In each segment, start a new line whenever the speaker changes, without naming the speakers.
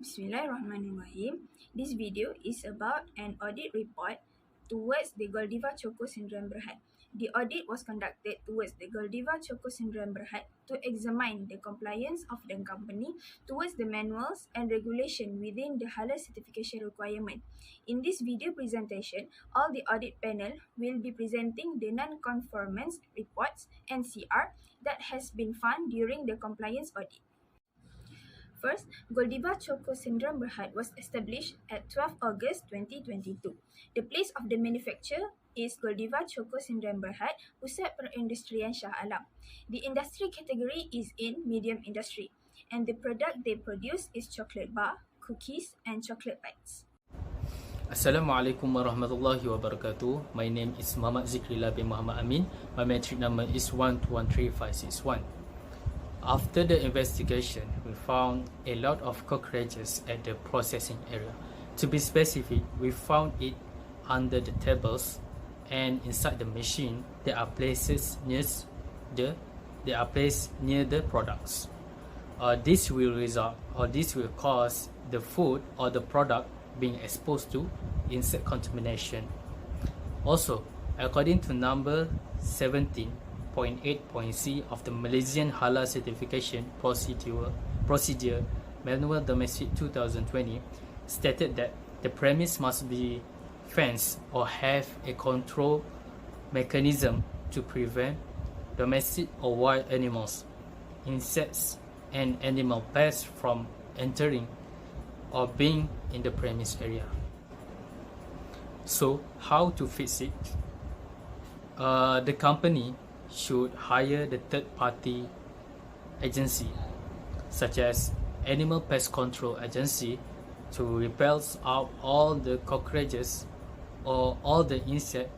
Bismillahirrahmanirrahim. This video is about an audit report towards the Goldiva Choco Syndrome Berhad. The audit was conducted towards the Goldiva Choco Syndrome Berhad to examine the compliance of the company towards the manuals and regulation within the halal certification requirement. In this video presentation, all the audit panel will be presenting the non-conformance reports (NCR) that has been found during the compliance audit. First, Goldiva Choco Syndrome Berhad was established at 12 August 2022. The place of the manufacture is Goldiva Choco Syndrome Berhad, Pusat Perindustrian Shah Alam. The industry category is in medium industry, and the product they produce is chocolate bar, cookies, and chocolate bites.
Assalamualaikum warahmatullahi wabarakatuh. My name is Muhammad Zikrila bin Muhammad Amin. My metric number is 1213561. After the investigation, we found a lot of cockroaches at the processing area. To be specific, we found it under the tables and inside the machine. There are places near the products. This will cause the food or the product being exposed to insect contamination. Also, according to number 17.8.c of the Malaysian Halal Certification Procedure Manual Domestic 2020, stated that the premise must be fenced or have a control mechanism to prevent domestic or wild animals, insects, and animal pests from entering or being in the premise area. So, how to fix it? The company should hire the third-party agency, such as Animal Pest Control Agency, to repel out all the cockroaches or all the insects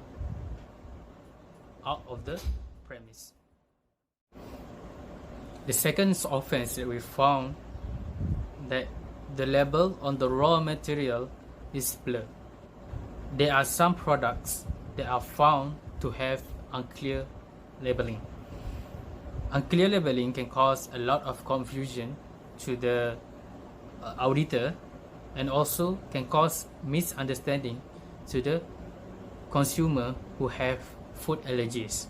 out of the premise. The second offense that we found that the label on the raw material is blurred. There are some products that are found to have unclear labeling. Unclear labeling can cause a lot of confusion to the auditor and also can cause misunderstanding to the consumer who have food allergies.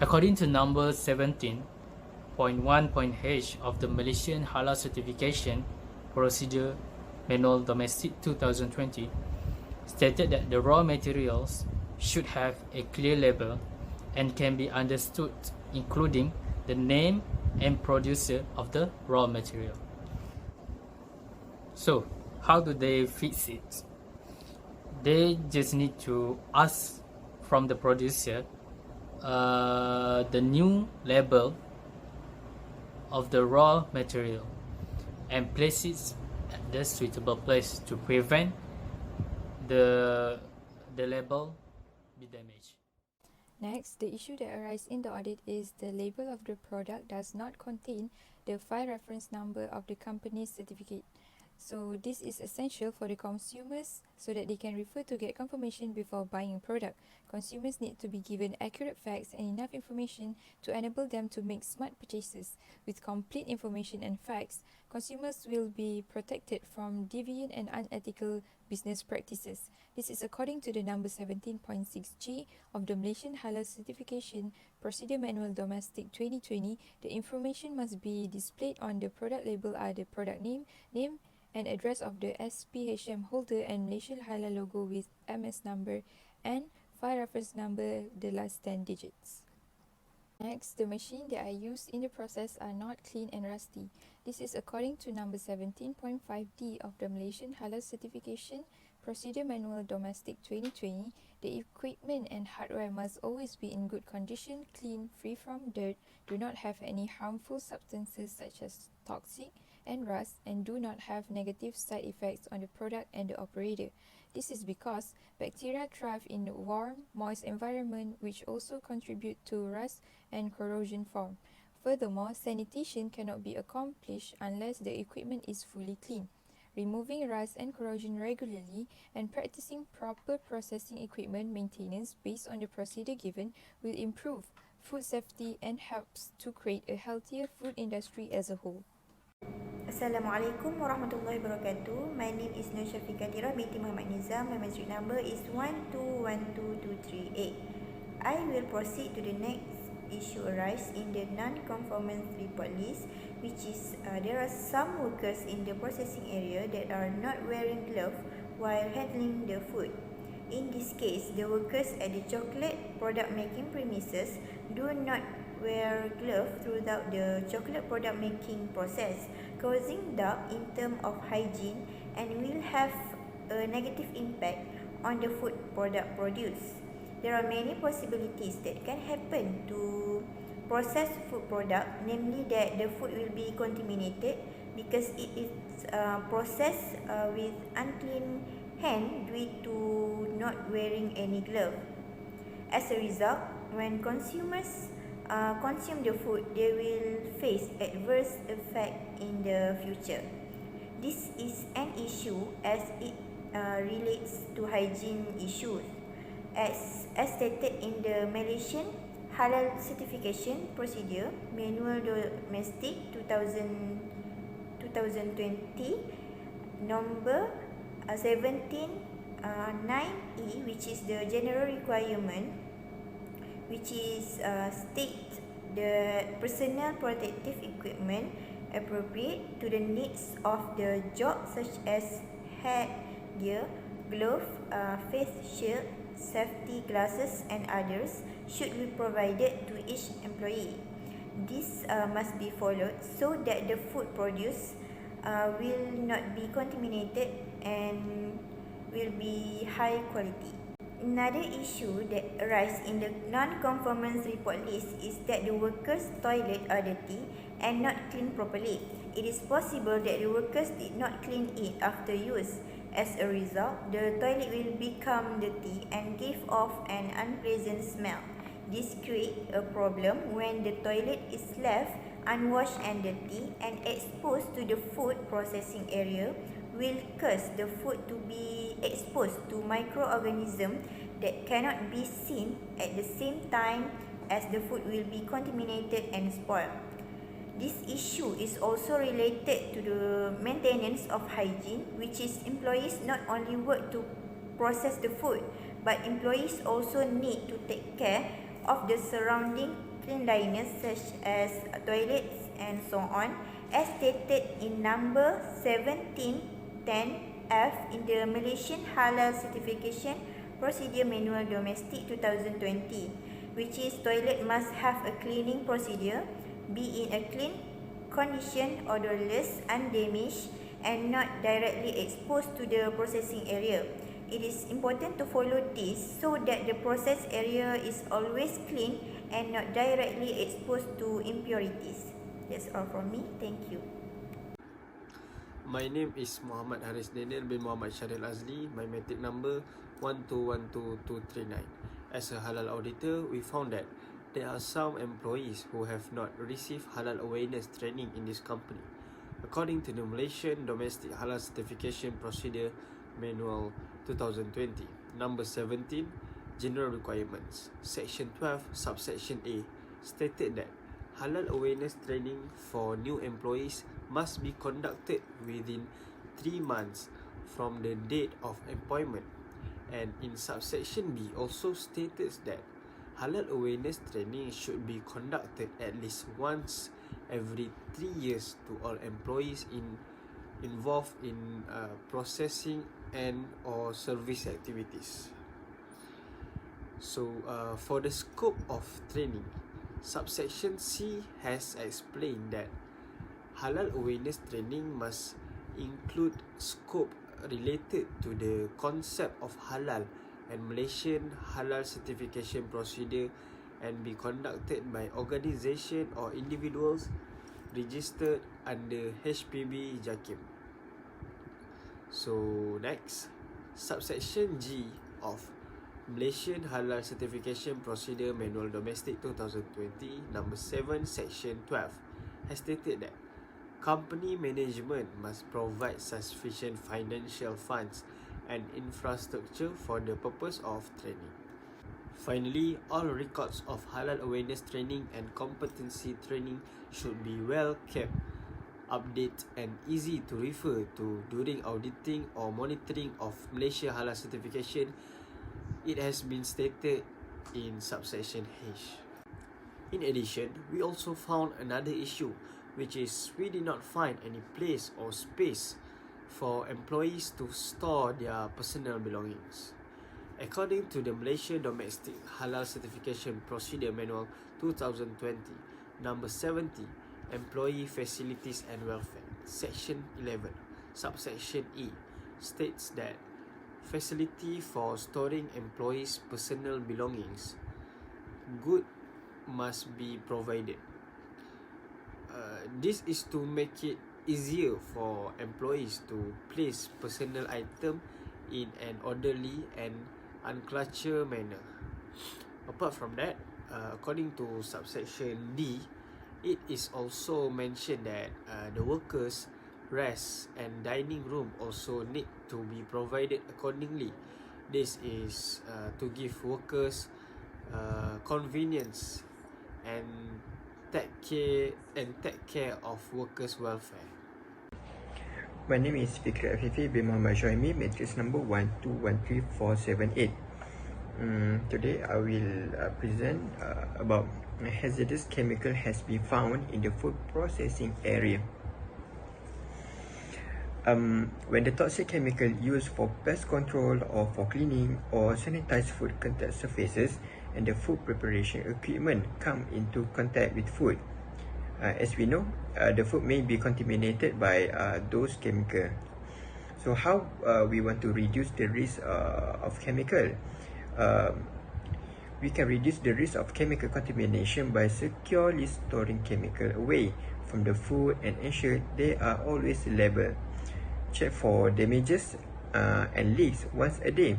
According to number 17.1.h of the Malaysian Halal Certification Procedure Manual Domestic 2020, stated that the raw materials should have a clear label and can be understood, including the name and producer of the raw material. So, how do they fix it? They just need to ask from the producer the new label of the raw material and place it at the suitable place to prevent the label be damaged.
Next, the issue that arises in the audit is the label of the product does not contain the file reference number of the company's certificate. So this is essential for the consumers so that they can refer to get confirmation before buying a product. Consumers need to be given accurate facts and enough information to enable them to make smart purchases. With complete information and facts, consumers will be protected from deviant and unethical business practices. This is according to the number 17.6G of the Malaysian Halal Certification Procedure Manual Domestic 2020. The information must be displayed on the product label are the product name and address of the SPHM holder and Malaysian Halal logo with MS number and file reference number, the last 10 digits. Next, the machine that are used in the process are not clean and rusty. This is according to number 17.5D of the Malaysian Halal Certification Procedure Manual Domestic 2020. The equipment and hardware must always be in good condition, clean, free from dirt, do not have any harmful substances such as toxic and rust, and do not have negative side effects on the product and the operator. This is because bacteria thrive in a warm, moist environment, which also contribute to rust and corrosion form. Furthermore, sanitation cannot be accomplished unless the equipment is fully clean. Removing rust and corrosion regularly and practicing proper processing equipment maintenance based on the procedure given will improve food safety and helps to create a healthier food industry as a whole.
Assalamualaikum warahmatullahi wabarakatuh. My name is Nur Syafiqah Dira binti Muhammad Nizam. My matric number is 1212238. I will proceed to the next issue arise in the non-conformance report list, which is there are some workers in the processing area that are not wearing gloves while handling the food. In this case, the workers at the chocolate product making premises do not wear gloves throughout the chocolate product making process, causing doubt in terms of hygiene and will have a negative impact on the food product produced. There are many possibilities that can happen to processed food product, namely that the food will be contaminated because it is processed with unclean hand due to not wearing any glove. As a result, when consumers consume the food, they will face adverse effect in the future. This is an issue as it relates to hygiene issues. As stated in the Malaysian Halal Certification Procedure Manual Domestic 2020 number 17(9)(e), which is the general requirement, which is state the personal protective equipment appropriate to the needs of the job, such as head gear, glove, face shield, safety glasses and others should be provided to each employee. This must be followed so that the food produced will not be contaminated and will be high quality. Another issue that arises in the non-conformance report list is that the workers' toilet are dirty and not cleaned properly. It is possible that the workers did not clean it after use. As a result, the toilet will become dirty and give off an unpleasant smell. This creates a problem when the toilet is left unwashed and dirty and exposed to the food processing area, will cause the food to be exposed to microorganisms that cannot be seen at the same time as the food will be contaminated and spoiled. This issue is also related to the maintenance of hygiene, which is employees not only work to process the food, but employees also need to take care of the surrounding cleanliness, such as toilets and so on, as stated in number 1710F in the Malaysian Halal Certification Procedure Manual Domestic 2020, which is toilet must have a cleaning procedure, be in a clean condition, odorless, undamaged, and not directly exposed to the processing area. It is important to follow this so that the process area is always clean and not directly exposed to impurities. That's all from me. Thank you.
My name is Muhammad Haris Daniel bin Muhammad Syaril Azli. My matric number 1212239. As a halal auditor, we found that there are some employees who have not received halal awareness training in this company. According to the Malaysian Domestic Halal Certification Procedure Manual 2020, number 17, General Requirements, Section 12, Subsection A, stated that halal awareness training for new employees must be conducted within 3 months from the date of employment. And in subsection B also stated that halal awareness training should be conducted at least once every 3 years to all employees involved in processing and or service activities. So for the scope of training, subsection C has explained that halal awareness training must include scope related to the concept of halal and Malaysian Halal Certification Procedure and be conducted by organisation or individuals registered under HPB JAKIM. So next, subsection G of Malaysian Halal Certification Procedure Manual Domestic 2020, number 7, section 12, has stated that company management must provide sufficient financial funds and infrastructure for the purpose of training. Finally, all records of halal awareness training and competency training should be well kept update, and easy to refer to during auditing or monitoring of Malaysia Halal certification, it has been stated in subsection H. In addition, we also found another issue, which is we did not find any place or space for employees to store their personal belongings. According to the Malaysia Domestic Halal Certification Procedure Manual 2020, number 70, Employee Facilities and Welfare, Section 11, subsection E, states that facility for storing employees' personal belongings, good must be provided. This is to make it easier for employees to place personal item in an orderly and uncluttered manner. Apart from that, according to subsection D, it is also mentioned that the workers' rest and dining room also need to be provided accordingly. This is to give workers convenience and take care of workers' welfare.
My name is Fikri Afifi bin Muhammad Shoaimi, matrix number 1213478. Today I will present about hazardous chemical has been found in the food processing area. When the toxic chemical used for pest control or for cleaning or sanitize food contact surfaces and the food preparation equipment come into contact with food, as we know, the food may be contaminated by those chemicals. So how we want to reduce the risk of chemical? We can reduce the risk of chemical contamination by securely storing chemical away from the food and ensure they are always labeled. Check for damages and leaks once a day.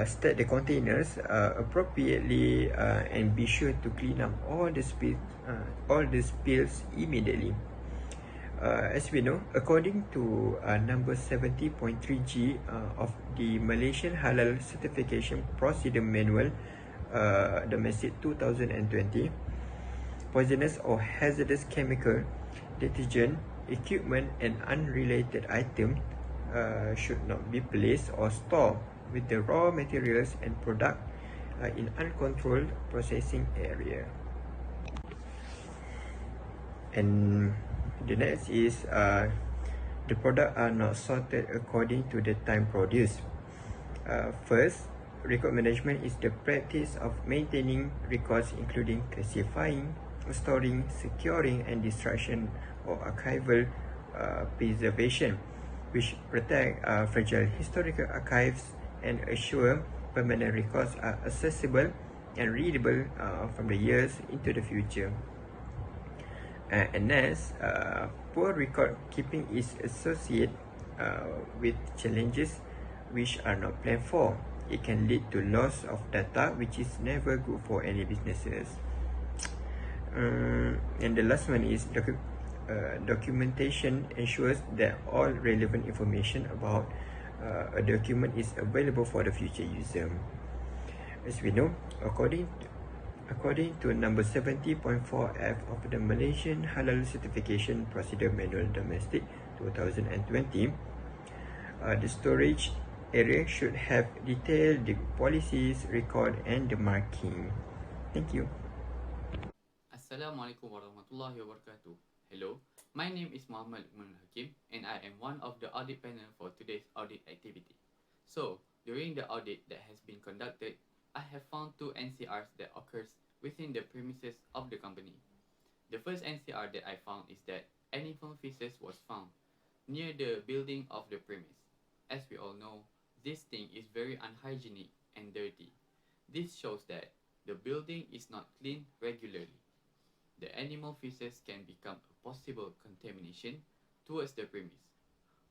Stack the containers appropriately and be sure to clean up all the spills immediately. As we know, according to number 70.3G of the Malaysian Halal Certification Procedure Manual, Domestic 2020, poisonous or hazardous chemical, detergent, equipment and unrelated items should not be placed or stored with the raw materials and product in uncontrolled processing area. And the next is the product are not sorted according to the time produced. First, record management is the practice of maintaining records including classifying, storing, securing and destruction or archival preservation, which protect fragile historical archives and assure permanent records are accessible and readable from the years into the future. And next, poor record keeping is associated with challenges which are not planned for. It can lead to loss of data, which is never good for any businesses. And the last one is documentation ensures that all relevant information about a document is available for the future user. As we know, according to number 70.4F of the Malaysian Halal Certification Procedure Manual Domestic 2020, the storage area should have detailed the policies, record and the marking. Thank you.
Assalamualaikum warahmatullahi wabarakatuh. Hello, my name is Muhammad Hakim and I am one of the audit panel for today's audit activity. So, during the audit that has been conducted, I have found two NCRs that occurs within the premises of the company. The first NCR that I found is that animal feces was found near the building of the premise. As we all know, this thing is very unhygienic and dirty. This shows that the building is not cleaned regularly. The animal feces can become a possible contamination towards the premise.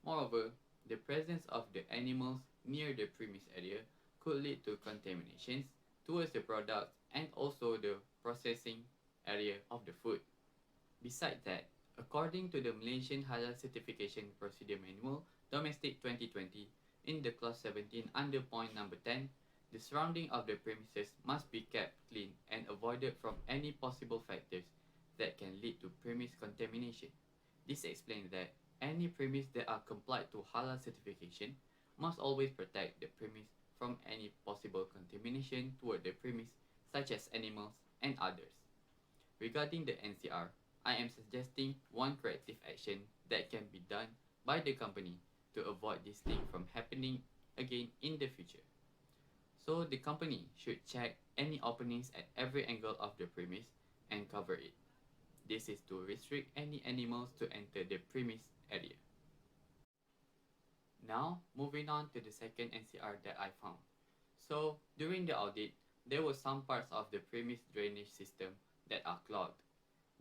Moreover, the presence of the animals near the premise area could lead to contaminations towards the product and also the processing area of the food. Besides that, according to the Malaysian Halal Certification Procedure Manual, Domestic 2020, in the clause 17 under point number 10, the surrounding of the premises must be kept clean and avoided from any possible factors that can lead to premise contamination. This explains that any premise that are complied to halal certification must always protect the premise from any possible contamination toward the premise, such as animals and others. Regarding the NCR, I am suggesting one corrective action that can be done by the company to avoid this thing from happening again in the future. So the company should check any openings at every angle of the premise and cover it. This is to restrict any animals to enter the premise area. Now, moving on to the second NCR that I found. So, during the audit, there were some parts of the premise drainage system that are clogged.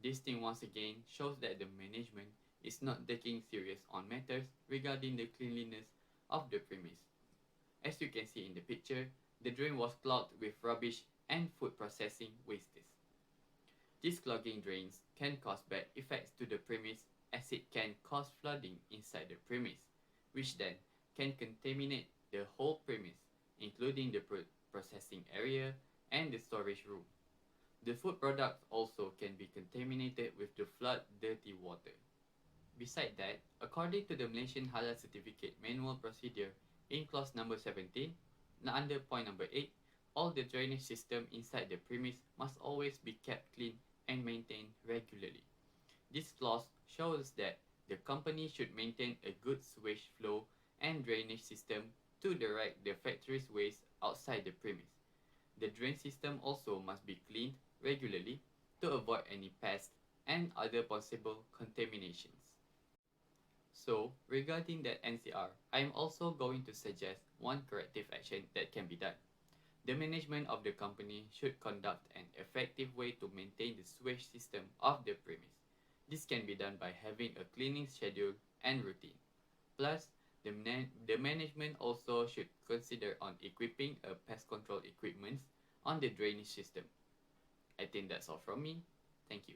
This thing once again shows that the management is not taking serious on matters regarding the cleanliness of the premise. As you can see in the picture, the drain was clogged with rubbish and food processing wastes. These clogging drains can cause bad effects to the premise as it can cause flooding inside the premise, which then can contaminate the whole premise, including the processing area and the storage room. The food products also can be contaminated with the flood dirty water. Besides that, according to the Malaysian Halal Certificate Manual Procedure in clause number 17, under point number 8, all the drainage system inside the premise must always be kept clean and maintained regularly. This clause shows that the company should maintain a good sewage flow and drainage system to direct the factory's waste outside the premise. The drain system also must be cleaned regularly to avoid any pests and other possible contaminations. So, regarding that NCR, I am also going to suggest one corrective action that can be done. The management of the company should conduct an effective way to maintain the sewage system of the premise. This can be done by having a cleaning schedule and routine. Plus, the management also should consider on equipping a pest control equipment on the drainage system. I think that's all from me. Thank you.